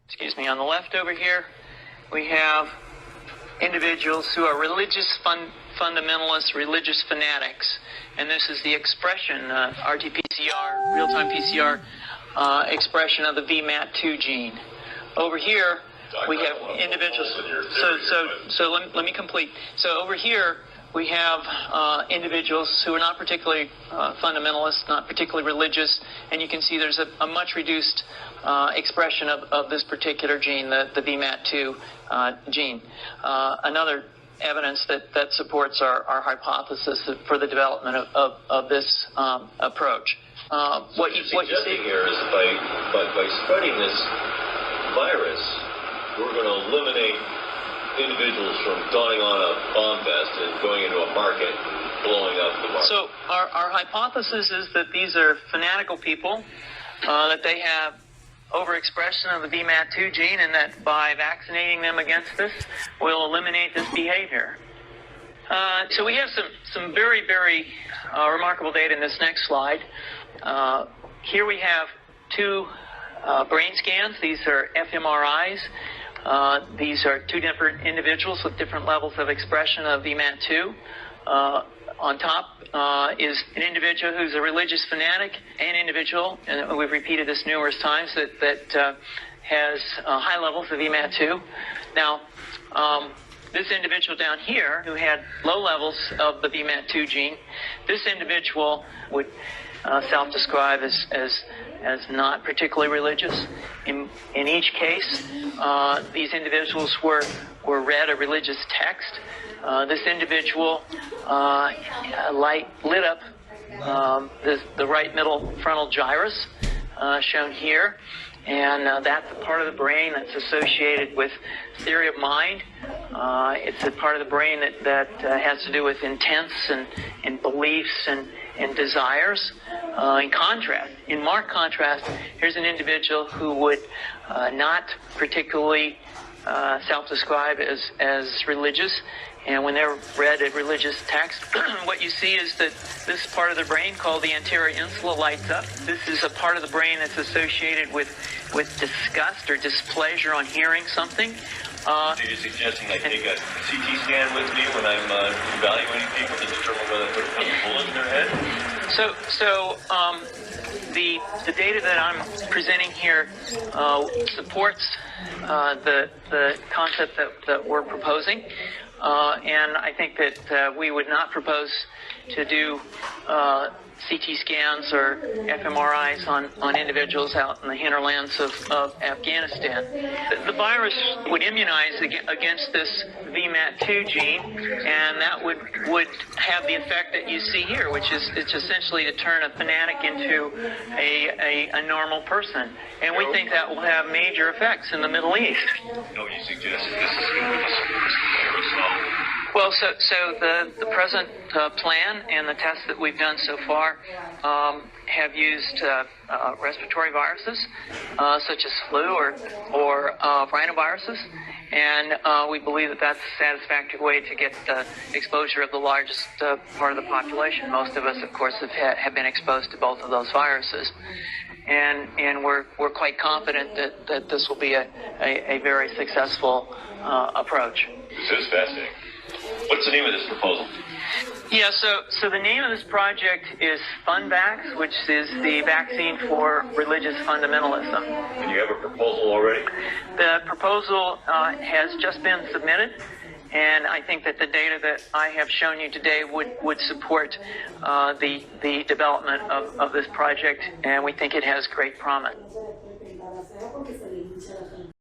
excuse me, on the left over here, we have individuals who are religious fundamentalists, religious fanatics. And this is the expression, RT-PCR, real-time PCR expression of the VMAT2 gene. Over here, we have individuals. So let me complete. So over here, we have individuals who are not particularly fundamentalist, not particularly religious, and you can see there's a much reduced expression of this particular gene, the VMAT2 gene. Another evidence that supports our hypothesis for the development of this approach. What you're suggesting here is by spreading this virus, we're going to eliminate individuals from donning on a bomb vest and going into a market and blowing up the market. So our hypothesis is that these are fanatical people, that they have overexpression of the VMAT2 gene, and that by vaccinating them against this, we'll eliminate this behavior. So we have some very, very remarkable data in this next slide. Here we have two brain scans. These are fMRIs. These are two different individuals with different levels of expression of VMAT2. On top is an individual who's a religious fanatic, an individual, and we've repeated this numerous times, that has high levels of VMAT2. Now, this individual down here who had low levels of the VMAT2 gene, this individual would self-describe as not particularly religious. In each case, these individuals were read a religious text. This individual lit up the right middle frontal gyrus, shown here, and that's the part of the brain that's associated with theory of mind. It's a part of the brain that has to do with intents and beliefs and desires. In marked contrast, here's an individual who would not particularly self-describe as religious, and when they're read a religious text, what you see is that this part of the brain called the anterior insula lights up. This is a part of the brain that's associated with disgust or displeasure on hearing something. So you're suggesting I take a CT scan with me when I'm evaluating people to determine whether I put a bullet in their head? So the data that I'm presenting here supports the concept that we're proposing, and I think that we would not propose to do CT scans or fMRIs on individuals out in the hinterlands of Afghanistan. The virus would immunize against this VMAT2 gene, and that would have the effect that you see here, which is it's essentially to turn a fanatic into a normal person. And we think that will have major effects in the Middle East. No, you suggest this is going to be the virus. Well, so the present plan and the tests that we've done so far have used respiratory viruses such as flu or rhinoviruses, and we believe that that's a satisfactory way to get the exposure of the largest part of the population. Most of us, of course, have been exposed to both of those viruses, and we're quite confident that this will be a very successful approach. This is fascinating. What's the name of this proposal? Yeah, so the name of this project is FunVax, which is the vaccine for religious fundamentalism. And you have a proposal already? The proposal has just been submitted, and I think that the data that I have shown you today would support the development of this project, and we think it has great promise.